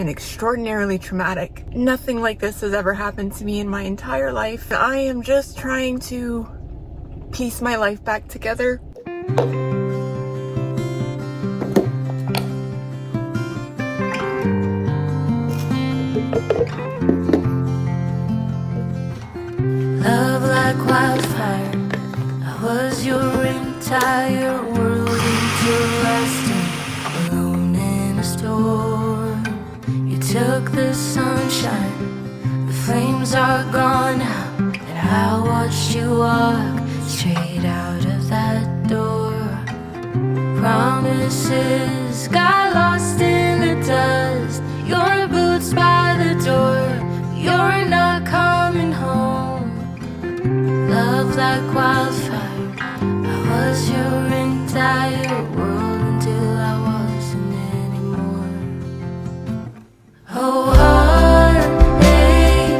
been extraordinarily traumatic. Nothing like this has ever happened to me in my entire life. I am just trying to piece my life back together. Love like wildfire, I was your entire world interesting, alone in a storm. You took the sunshine, the flames are gone now, and I watched you walk straight out of that door. Promises got lost in the dust, your boots by the door, you're not coming home. Love like wildfire, I was your entire world until I wasn't anymore. Oh, heartache,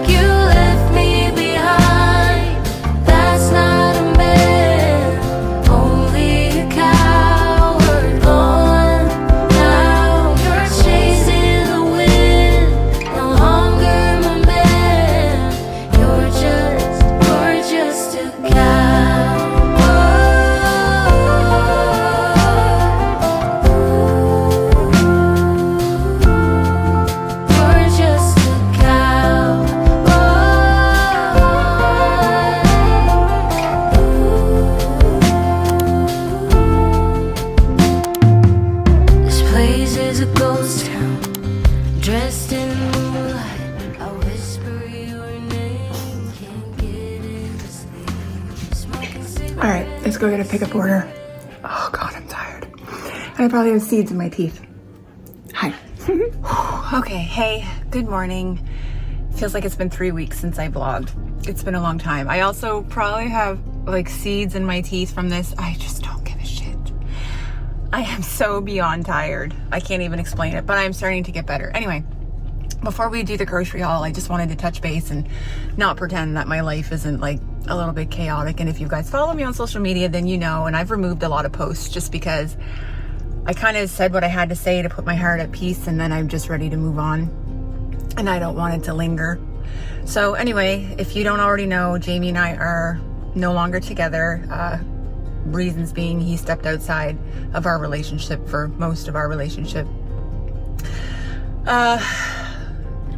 you left me behind. That's not a man, only a coward. Gone now, you're chasing the wind, no longer my man. You're just a All right, let's go get a pickup order. Oh God, I'm tired. And I probably have seeds in my teeth. Hi. Okay, hey, good morning. Feels like it's been 3 weeks since I vlogged. It's been a long time. I also probably have like seeds in my teeth from this. I just don't give a shit. I am so beyond tired. I can't even explain it, but I'm starting to get better. Anyway, before we do the grocery haul, I just wanted to touch base and not pretend that my life isn't like a little bit chaotic. And if you guys follow me on social media, then you know, and I've removed a lot of posts just because I kind of said what I had to say to put my heart at peace, and then I'm just ready to move on and I don't want it to linger. So anyway, if you don't already know, Jamie and I are no longer together. Reasons being he stepped outside of our relationship for most of our relationship.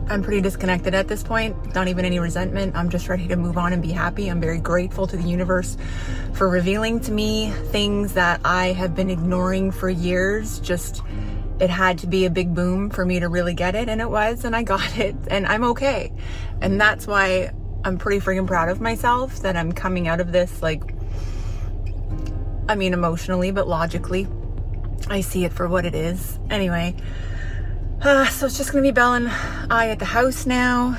I'm pretty disconnected at this point, not even any resentment. I'm just ready to move on and be happy. I'm very grateful to the universe for revealing to me things that I have been ignoring for years. Just, it had to be a big boom for me to really get it, and it was, and I got it, and I'm okay. And that's why I'm pretty freaking proud of myself that I'm coming out of this, like, I mean, emotionally, but logically, I see it for what it is. Anyway, so it's just gonna be Belle and I at the house now.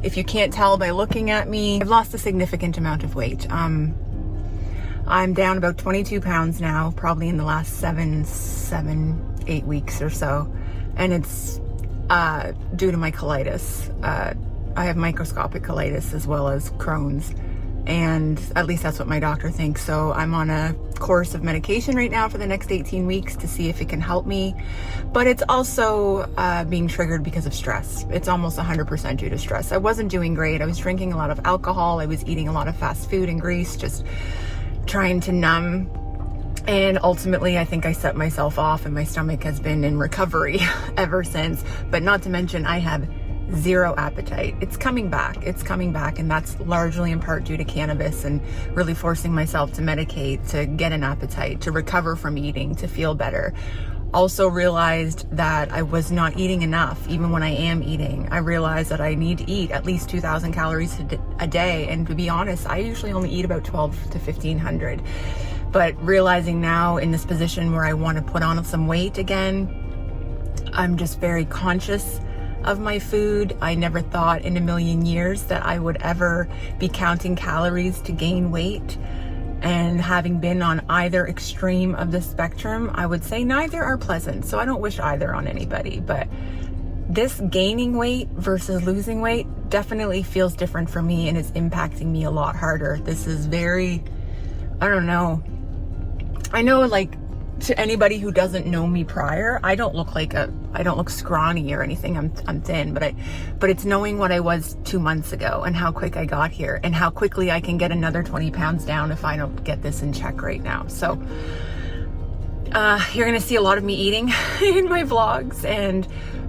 If you can't tell by looking at me, I've lost a significant amount of weight. I'm down about 22 pounds now, probably in the last 8 weeks or so. And it's due to my colitis. I have microscopic colitis as well as Crohn's. And at least that's what my doctor thinks. So I'm on a course of medication right now for the next 18 weeks to see if it can help me. But it's also being triggered because of stress. It's almost 100% due to stress. I wasn't doing great. I was drinking a lot of alcohol. I was eating a lot of fast food and grease, just trying to numb. And ultimately, I think I set myself off, and my stomach has been in recovery ever since. But not to mention, I have zero appetite. It's coming back, and that's largely in part due to cannabis and really forcing myself to medicate to get an appetite, to recover from eating, to feel better. Also realized that I was not eating enough. Even when I am eating, I realized that I need to eat at least 2,000 calories a day, and to be honest, I usually only eat about 12 to 1,500. But realizing now in this position where I want to put on some weight again, I'm just very conscious of my food. I never thought in a million years that I would ever be counting calories to gain weight. And having been on either extreme of the spectrum, I would say neither are pleasant. So I don't wish either on anybody. But this gaining weight versus losing weight definitely feels different for me, and it's impacting me a lot harder. This is very, I don't know. I know, like, to anybody who doesn't know me prior, I don't look scrawny or anything. I'm thin, but it's knowing what I was 2 months ago and how quick I got here and how quickly I can get another 20 pounds down if I don't get this in check right now. So you're gonna see a lot of me eating in my vlogs, and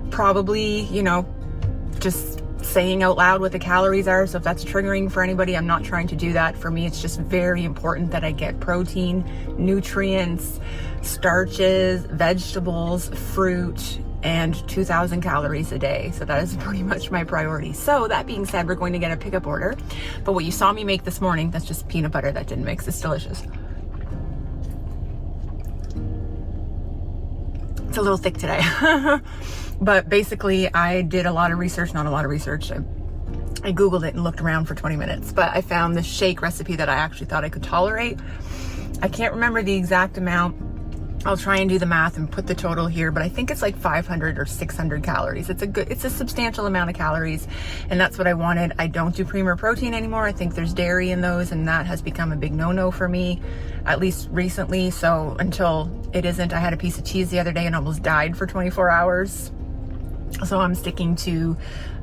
probably, you know, just saying out loud what the calories are. So if that's triggering for anybody, I'm not trying to do that. For me, it's just very important that I get protein, nutrients, starches, vegetables, fruit, and 2,000 calories a day. So that is pretty much my priority. So that being said, we're going to get a pickup order. But what you saw me make this morning, that's just peanut butter that didn't mix. It's delicious. It's a little thick today. But basically, I did a lot of research, not a lot of research. I Googled it and looked around for 20 minutes, but I found this shake recipe that I actually thought I could tolerate. I can't remember the exact amount. I'll try and do the math and put the total here, but I think it's like 500 or 600 calories. It's a substantial amount of calories, and that's what I wanted. I don't do cream or protein anymore. I think there's dairy in those, and that has become a big no-no for me, at least recently. So until it isn't, I had a piece of cheese the other day and almost died for 24 hours. So I'm sticking to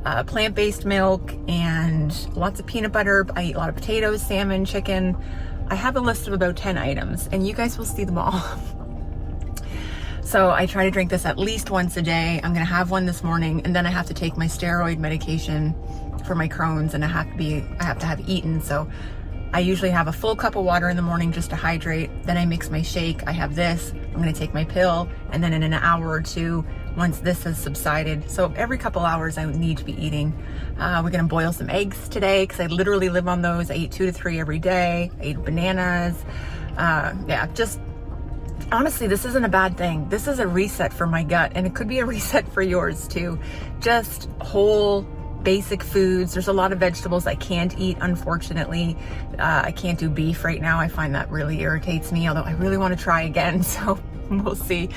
plant-based milk and lots of peanut butter. I eat a lot of potatoes, salmon, chicken. I have a list of about 10 items, and you guys will see them all. So I try to drink this at least once a day. I'm gonna have one this morning, and then I have to take my steroid medication for my Crohn's, and I have to have eaten. So I usually have a full cup of water in the morning just to hydrate. Then I mix my shake. I have this. I'm gonna take my pill, and then in an hour or two, once this has subsided. So every couple hours I need to be eating. We're gonna boil some eggs today because I literally live on those. I eat 2 to 3 every day. I eat bananas. Yeah, just honestly, this isn't a bad thing. This is a reset for my gut, and it could be a reset for yours too. Just whole basic foods. There's a lot of vegetables I can't eat, unfortunately. I can't do beef right now. I find that really irritates me, although I really want to try again, so we'll see.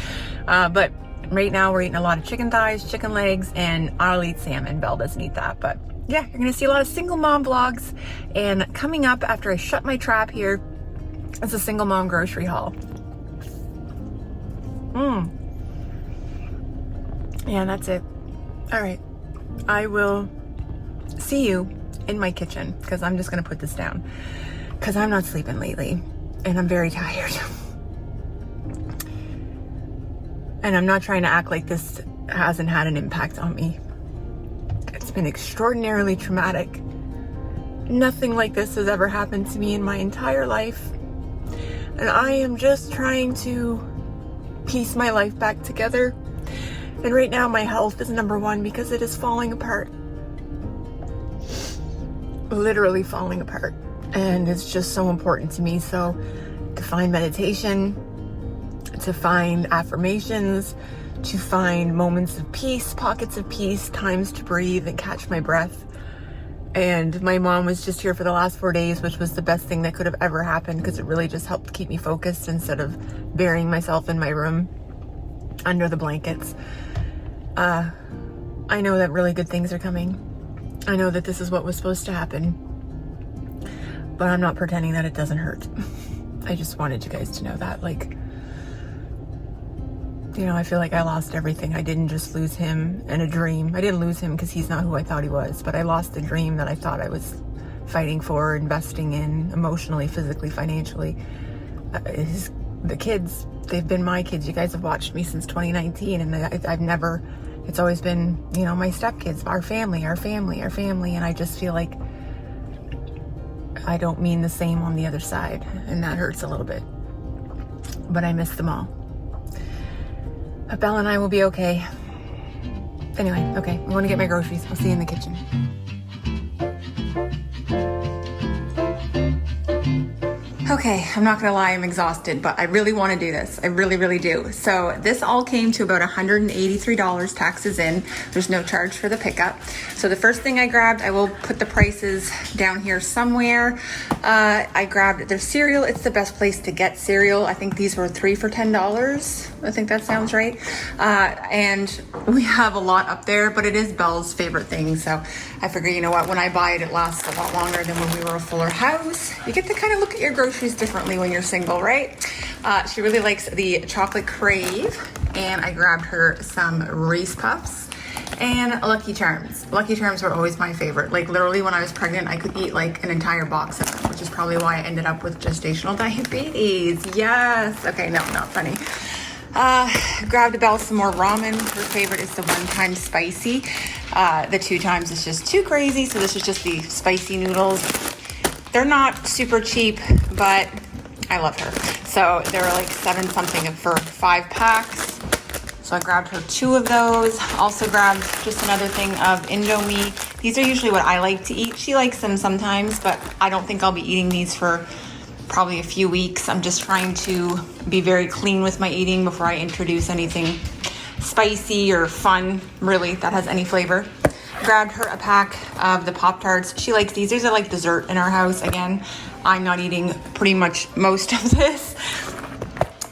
But right now we're eating a lot of chicken thighs, chicken legs, and I'll eat salmon. Belle doesn't eat that, but yeah, you're gonna see a lot of single mom vlogs. And coming up after I shut my trap here, it's a single mom grocery haul. Yeah, that's it. All right, I will see you in my kitchen, because I'm just gonna put this down because I'm not sleeping lately and I'm very tired. And I'm not trying to act like this hasn't had an impact on me. It's been extraordinarily traumatic. Nothing like this has ever happened to me in my entire life. And I am just trying to piece my life back together. And right now my health is number one because it is falling apart. Literally falling apart. And it's just so important to me. So to find meditation, to find affirmations, to find moments of peace, pockets of peace, times to breathe and catch my breath. And my mom was just here for the last 4 days, which was the best thing that could have ever happened, because it really just helped keep me focused instead of burying myself in my room under the blankets. I know that really good things are coming. I know that this is what was supposed to happen, but I'm not pretending that it doesn't hurt. I just wanted you guys to know that, like, you know, I feel like I lost everything. I didn't just lose him and a dream. I didn't lose him because he's not who I thought he was, but I lost the dream that I thought I was fighting for, investing in emotionally, physically, financially. The kids, they've been my kids. You guys have watched me since 2019, and I've never, it's always been, you know, my stepkids, our family. And I just feel like I don't mean the same on the other side, and that hurts a little bit. But I miss them all. But Belle and I will be okay. Anyway, okay, I'm gonna get my groceries. I'll see you in the kitchen. Okay, I'm not gonna lie, I'm exhausted, but I really wanna do this. I really, really do. So this all came to about $183, taxes in. There's no charge for the pickup. So the first thing I grabbed, I will put the prices down here somewhere. I grabbed their cereal. It's the best place to get cereal. I think these were 3 for $10. I think that sounds right. And we have a lot up there, but it is Belle's favorite thing. So I figure, you know what, when I buy it, it lasts a lot longer than when we were a fuller house. You get to kind of look at your groceries differently when you're single, right? She really likes the chocolate crave, and I grabbed her some Reese Puffs and Lucky Charms. Lucky Charms were always my favorite. Like literally when I was pregnant, I could eat like an entire box of them, which is probably why I ended up with gestational diabetes. Yes. Okay, no, not funny. Grabbed Belle some more ramen. Her favorite is the 1-time spicy. The 2 times is just too crazy, so this is just the spicy noodles. They're not super cheap, but I love her. So they were like 7 something for 5 packs. So I grabbed her 2 of those. Also grabbed just another thing of Indomie. These are usually what I like to eat. She likes them sometimes, but I don't think I'll be eating these for probably a few weeks. I'm just trying to be very clean with my eating before I introduce anything spicy or fun, really, that has any flavor. Grabbed her a pack of the Pop-Tarts. She likes these. These are like dessert in our house. Again, I'm not eating pretty much most of this,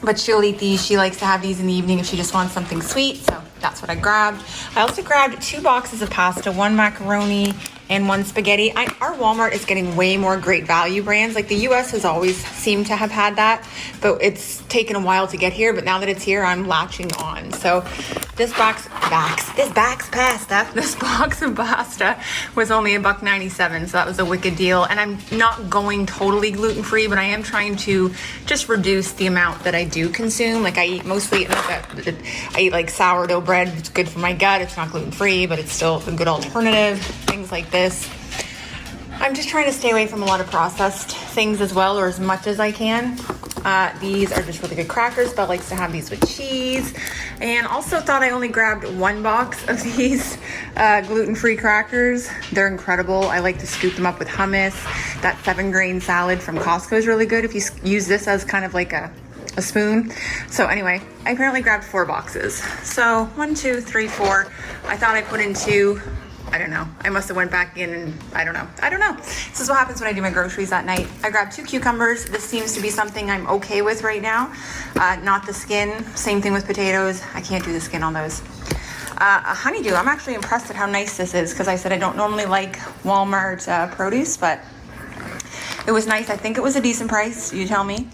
but she'll eat these. She likes to have these in the evening if she just wants something sweet, so that's what I grabbed. I also grabbed 2 boxes of pasta, 1 macaroni and 1 spaghetti. Our Walmart is getting way more great value brands. Like the US has always seemed to have had that, but it's taken a while to get here. But now that it's here, I'm latching on. So this box of pasta was only $1.97, so that was a wicked deal. And I'm not going totally gluten-free, but I am trying to just reduce the amount that I do consume. Like I eat mostly, I eat like sourdough bread. It's good for my gut. It's not gluten-free, but it's still a good alternative. Things like this. I'm just trying to stay away from a lot of processed things as well, or as much as I can. These are just really good crackers. Belle likes to have these with cheese. And also thought I only grabbed 1 box of these gluten-free crackers. They're incredible. I like to scoop them up with hummus. That 7-grain salad from Costco is really good if you use this as kind of like a spoon. So anyway, I apparently grabbed 4 boxes. So 1, 2, 3, 4. I thought I put in 2. I don't know. I must have went back in and I don't know. This is what happens when I do my groceries at night. I grabbed 2 cucumbers. This seems to be something I'm okay with right now. Not the skin. Same thing with potatoes. I can't do the skin on those. A honeydew. I'm actually impressed at how nice this is because I said I don't normally like Walmart produce, but it was nice. I think it was a decent price. You tell me.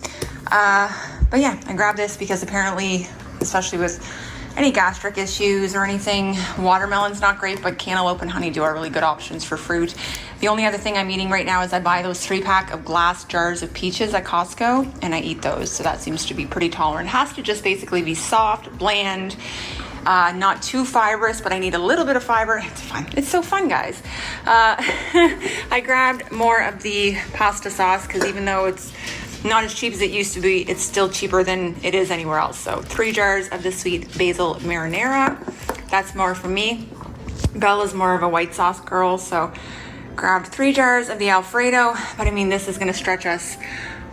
But yeah, I grabbed this because apparently, especially with any gastric issues or anything, watermelon's not great, but cantaloupe and honeydew are really good options for fruit. The only other thing I'm eating right now is I buy those 3-pack of glass jars of peaches at Costco, and I eat those. So that seems to be pretty tolerant. It has to just basically be soft, bland, not too fibrous, but I need a little bit of fiber. It's fun. It's so fun, guys. I grabbed more of the pasta sauce because even though it's not as cheap as it used to be, it's still cheaper than it is anywhere else. So 3 jars of the sweet basil marinara. That's more for me. Belle is more of a white sauce girl, so grabbed 3 jars of the Alfredo. But I mean, this is going to stretch us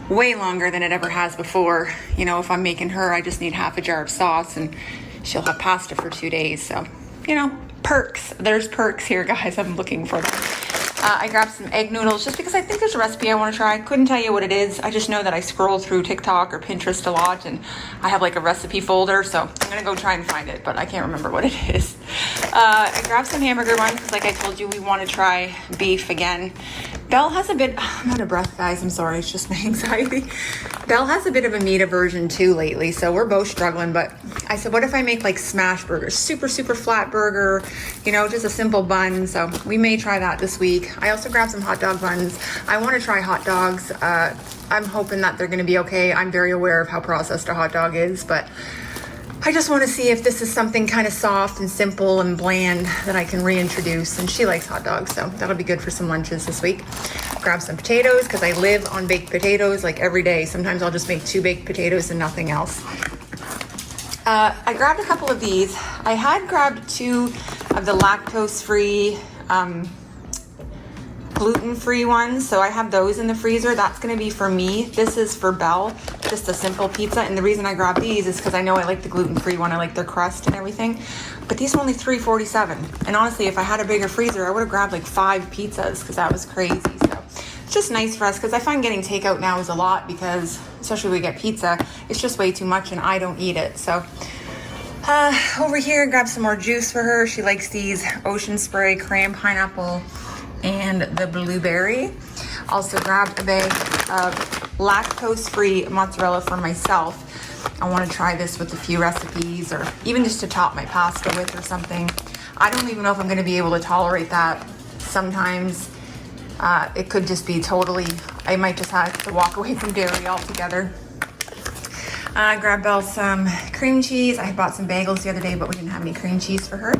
way longer than it ever has before. You know, if I'm making her, I just need half a jar of sauce and she'll have pasta for 2 days. So, you know, perks. There's perks here, guys. I'm looking for them. I grabbed some egg noodles just because I think there's a recipe I want to try. I couldn't tell you what it is. I just know that I scroll through TikTok or Pinterest a lot and I have like a recipe folder. So I'm going to go try and find it, but I can't remember what it is. I grabbed some hamburger ones because like I told you, we want to try beef again. Belle has a bit, I'm out of breath, guys. I'm sorry. It's just my anxiety. Belle has a bit of a meat aversion too lately. So we're both struggling, but I said, what if I make like smash burgers, super flat burger, you know, just a simple bun. So we may try that this week. I also grabbed some hot dog buns. I want to try hot dogs. I'm hoping that they're going to be okay. I'm very aware of how processed a hot dog is, but I just want to see if this is something kind of soft and simple and bland that I can reintroduce. And she likes hot dogs, so that'll be good for some lunches this week. Grab some potatoes because I live on baked potatoes like every day. Sometimes I'll just make 2 baked potatoes and nothing else. I grabbed a couple of these. I had grabbed 2 of the lactose-free, gluten-free ones, so I have those in the freezer. That's going to be for me. This is for Belle, just a simple pizza. And the reason I grabbed these is because I know I like the gluten-free one. I like their crust and everything. But these are only $3.47. And honestly, if I had a bigger freezer, I would have grabbed like 5 pizzas because that was crazy. So it's just nice for us because I find getting takeout now is a lot because, especially when we get pizza, it's just way too much and I don't eat it. So over here, grab some more juice for her. She likes these Ocean Spray Cran Pineapple and the blueberry. Also grabbed a bag of lactose-free mozzarella for myself. I want to try this with a few recipes, or even just to top my pasta with or something. I don't even know if I'm going to be able to tolerate that. Sometimes it could just be totally, I might just have to walk away from dairy altogether. I grabbed Belle some cream cheese. I bought some bagels the other day, but we didn't have any cream cheese for her.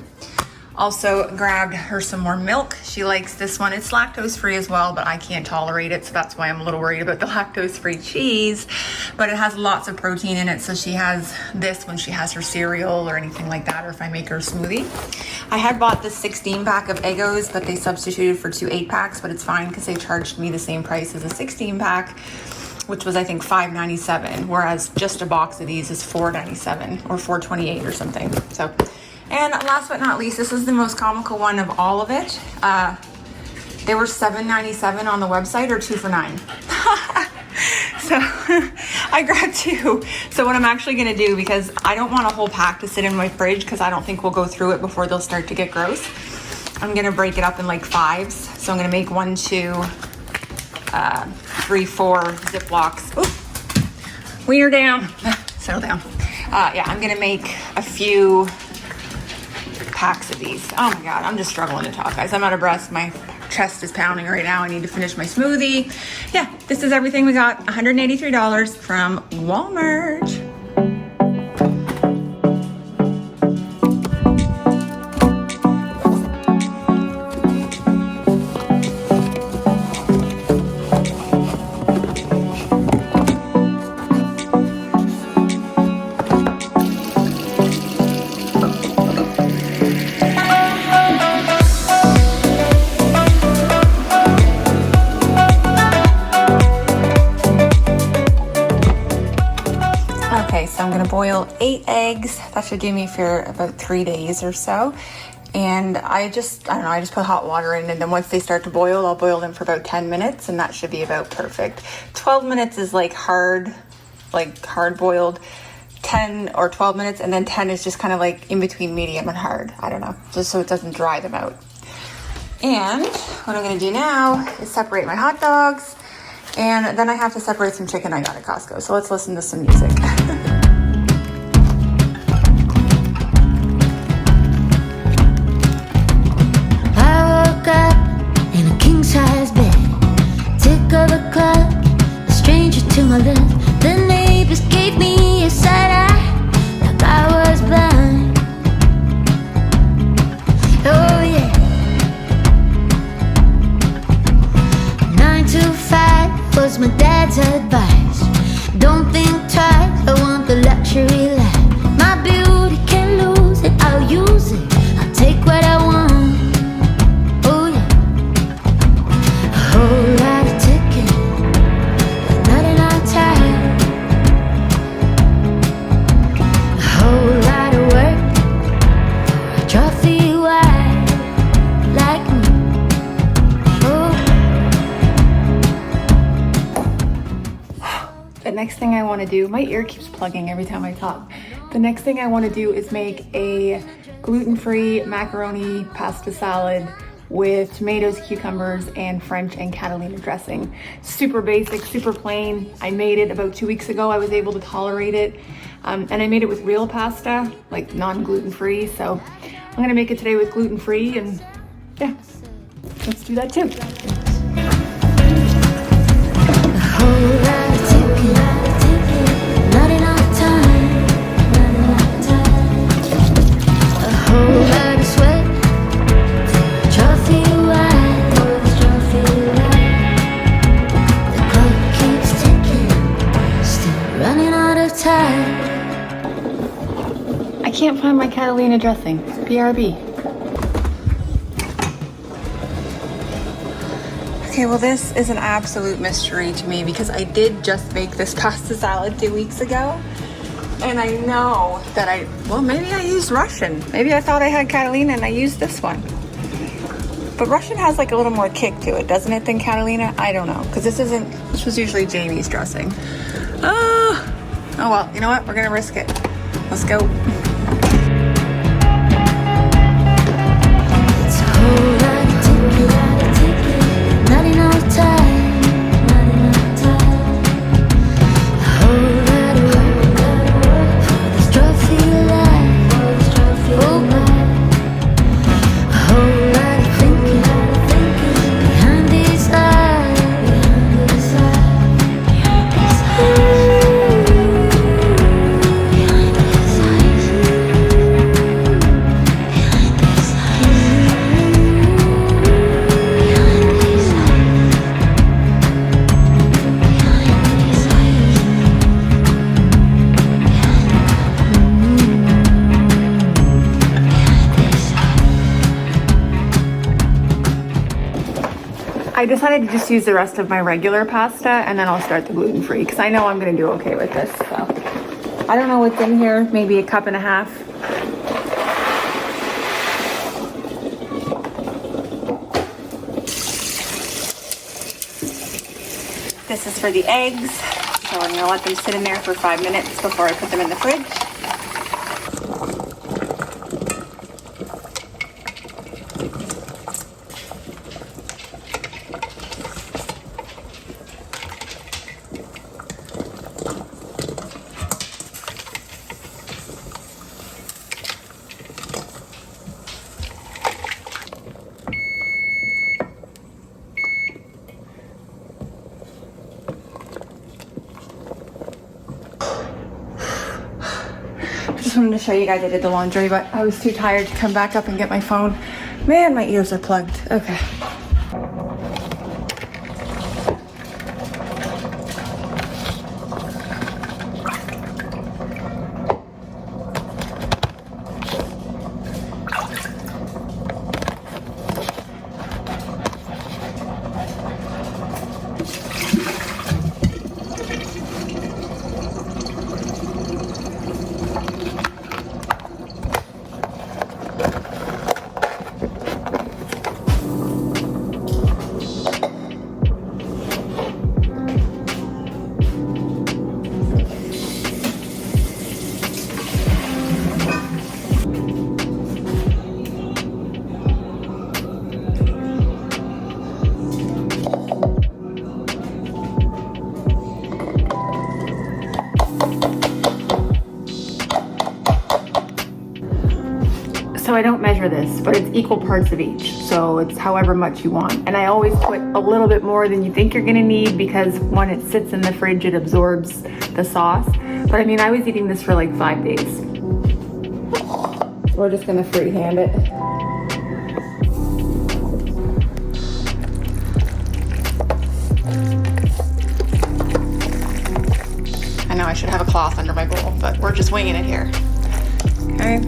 Also grabbed her some more milk. She likes this one. It's lactose free as well, but I can't tolerate it, so that's why I'm a little worried about the lactose free cheese. But it has lots of protein in it, so she has this when she has her cereal or anything like that, or if I make her a smoothie. I had bought the 16 pack of Eggos, but they substituted for 2 8-packs, but it's fine because they charged me the same price as a 16 pack, which was I think $5.97, whereas just a box of these is $4.97 or $4.28 or something. So. And last but not least, this is the most comical one of all of it. They were $7.97 on the website, or 2 for $9. So I grabbed 2. So what I'm actually gonna do, because I don't want a whole pack to sit in my fridge because I don't think we'll go through it before they'll start to get gross. I'm gonna break it up in like 5s. So I'm gonna make 1, 2, 3, 4 Ziplocs. Ooh, wiener down, settle down. Yeah, I'm gonna make a few packs of these. Oh my God, I'm just struggling to talk, guys. I'm out of breath. My chest is pounding right now. I need to finish my smoothie. Yeah, this is everything we got. $183 from Walmart. So I'm gonna boil 8 eggs. That should give me for about 3 days or so. And I don't know, I just put hot water in, and then once they start to boil, I'll boil them for about 10 minutes, and that should be about perfect. 12 minutes is like hard boiled. 10 or 12 minutes, and then 10 is just kind of like in between medium and hard. I don't know, just so it doesn't dry them out. And what I'm gonna do now is separate my hot dogs, and then I have to separate some chicken I got at Costco. So let's listen to some music. Size bed, tick of the clock, a stranger to my left. The neighbors gave me a side eye, like I was blind. Oh yeah. 9 to 5 was my dad's advice. Don't think twice, I want the luxury life. My beauty can lose it, I'll use it. I'll take what I want. Whole lot of ticking, but not enough time. A whole lot of work for a trophy wife like me. The next thing I want to do, my ear keeps plugging every time I talk. The next thing I want to do is make a gluten-free macaroni pasta salad with tomatoes, cucumbers, and French and Catalina dressing. Super basic, super plain. I made it about 2 weeks ago. I was able to tolerate it. And I made it with real pasta, like non-gluten-free. So I'm gonna make it today with gluten-free, and yeah, let's do that too. A whole lot of ticking, not enough time. A whole lot of sweat. I can't find my Catalina dressing. BRB. Okay, well this is an absolute mystery to me because I did just make this pasta salad 2 weeks ago. And I know that maybe I used Russian. Maybe I thought I had Catalina and I used this one. But Russian has like a little more kick to it, doesn't it, than Catalina? I don't know, because this was usually Jamie's dressing. Oh well, you know what? We're gonna risk it. Let's go. It's a whole lot of ticking, not enough time. I decided to just use the rest of my regular pasta and then I'll start the gluten-free because I know I'm gonna do okay with this. So I don't know what's in here, maybe a cup and a half. This is for the eggs. So I'm gonna let them sit in there for 5 minutes before I put them in the fridge. Just wanted to show you guys I did the laundry, but I was too tired to come back up and get my phone. Man, my ears are plugged. Okay. So I don't measure this, but it's equal parts of each. So it's however much you want. And I always put a little bit more than you think you're gonna need because when it sits in the fridge, it absorbs the sauce. But I mean, I was eating this for like 5 days. We're just gonna freehand it. I know I should have a cloth under my bowl, but we're just winging it here. Okay.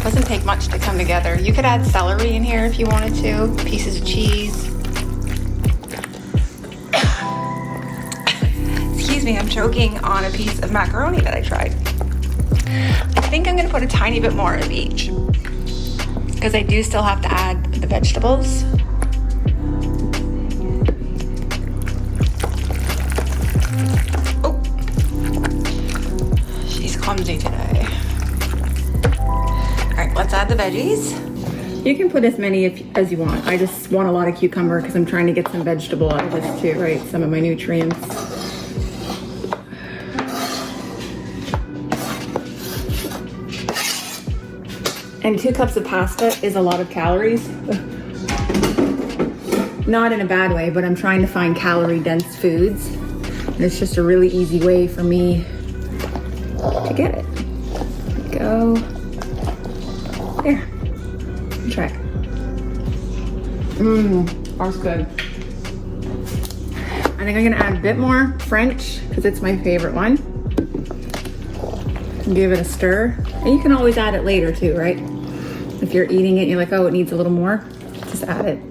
Doesn't take much to come together. You could add celery in here if you wanted to, pieces of cheese. Excuse me, I'm choking on a piece of macaroni that I tried. I think I'm gonna put a tiny bit more of each because I do still have to add the vegetables. Oh, she's clumsy today. Let's add the veggies. You can put as many as you want. I just want a lot of cucumber because I'm trying to get some vegetable out of this too, right? Some of my nutrients. And 2 cups of pasta is a lot of calories. Not in a bad way, but I'm trying to find calorie dense foods. And it's just a really easy way for me to get it. There we go. There. Try it. Ours good. I think I'm gonna add a bit more French because it's my favorite one. Give it a stir. And you can always add it later too, right? If you're eating it and you're like, oh, it needs a little more, just add it.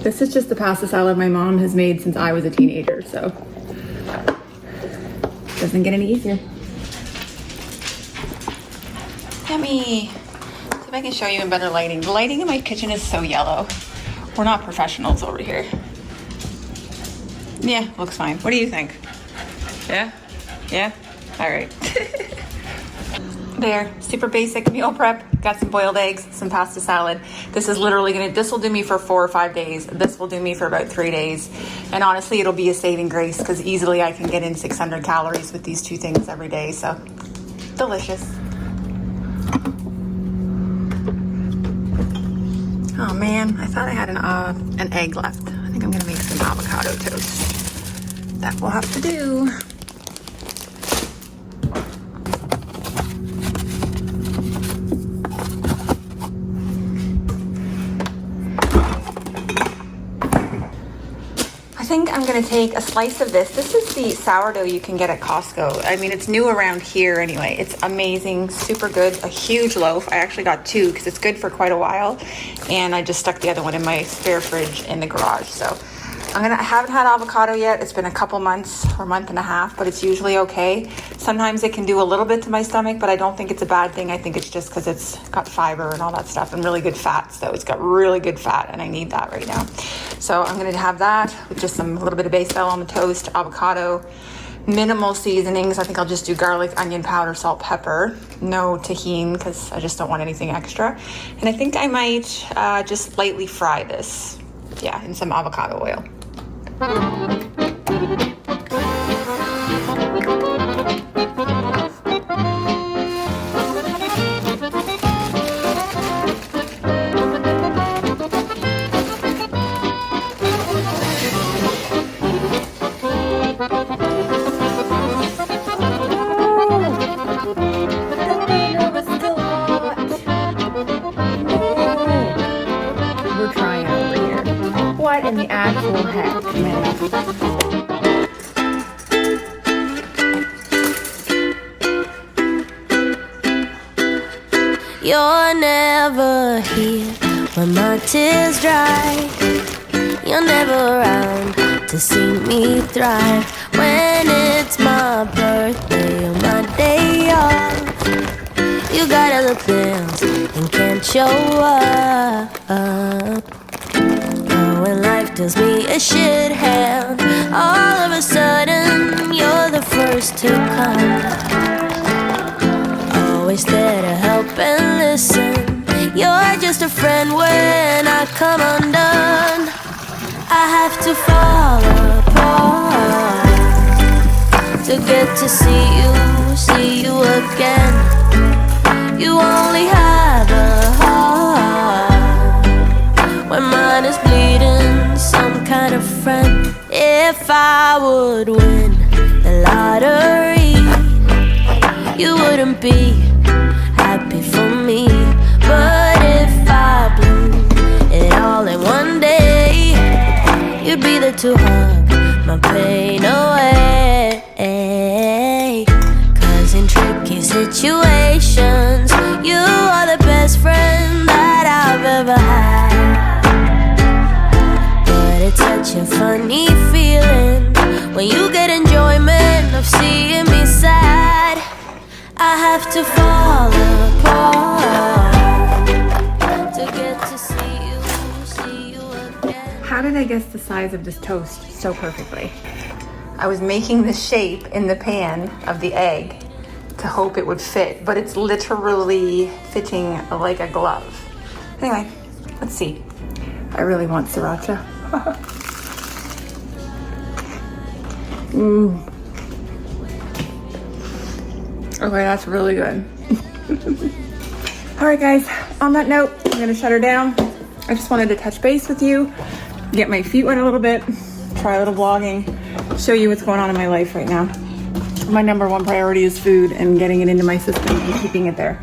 This is just the pasta salad my mom has made since I was a teenager, so it doesn't get any easier. Yummy. See if I can show you in better lighting. The lighting in my kitchen is so yellow. We're not professionals over here. Yeah, looks fine. What do you think? Yeah? Yeah? All right. There, super basic meal prep. Got some boiled eggs, some pasta salad. This is literally this will do me for 4 or 5 days. This will do me for about 3 days. And honestly, it'll be a saving grace because easily I can get in 600 calories with these 2 things every day. So, delicious. Oh man, I thought I had an egg left. I think I'm gonna make some avocado toast. That will have to do. think I'm gonna take a slice of this. This is the sourdough you can get at Costco. I mean, it's new around here anyway. It's amazing, super good, a huge loaf. I actually got 2 because it's good for quite a while. And I just stuck the other one in my spare fridge in the garage. So I haven't had avocado yet. It's been a couple months or month and a half, but it's usually okay. Sometimes it can do a little bit to my stomach, but I don't think it's a bad thing. I think it's just because it's got fiber and all that stuff and really good fats. So it's got really good fat and I need that right now. So I'm gonna have that with just a little bit of base bell on the toast, avocado, minimal seasonings. I think I'll just do garlic, onion powder, salt, pepper. No tahini because I just don't want anything extra. And I think I might just lightly fry this, yeah, in some avocado oil. What in the actual heck, man? You're never here when my tears dry. You're never around to see me thrive. When it's my birthday or my day off, you got other plans and can't show up. When life deals me a shit hand, all of a sudden you're the first to come. Always there to help and listen. You're just a friend when I come undone. I have to fall apart to get to see you again. You only have a heart when mine is bleeding, some kind of friend. If I would win the lottery, you wouldn't be happy for me. But if I blew it all in one day, you'd be there to hug my pain away. Cause in tricky situations, you are the best friend that I've ever had. It's such a funny feeling when you get enjoyment of seeing me sad. I have to fall apart to get to see you again. How did I guess the size of this toast so perfectly? I was making the shape in the pan of the egg to hope it would fit, but it's literally fitting like a glove. Anyway, let's see. I really want sriracha. Okay, that's really good. All right, guys, on that note, I'm gonna shut her down. I just wanted to touch base with you, get my feet wet a little bit, try a little vlogging, show you what's going on in my life right now. My number one priority is food and getting it into my system and keeping it there.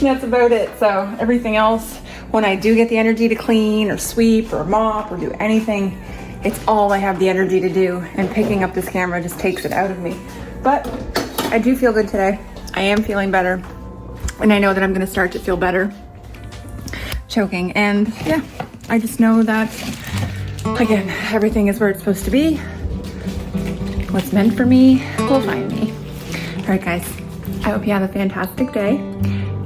That's about it. So everything else, when I do get the energy to clean or sweep or mop or do anything, it's all I have the energy to do, and picking up this camera just takes it out of me. But I do feel good today. I am feeling better, and I know that I'm gonna start to feel better choking. And yeah, I just know that, again, everything is where it's supposed to be. What's meant for me will find me. All right, guys, I hope you have a fantastic day.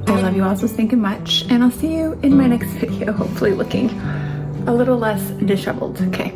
I love you all so stinking much, and I'll see you in my next video, hopefully looking a little less disheveled. Okay,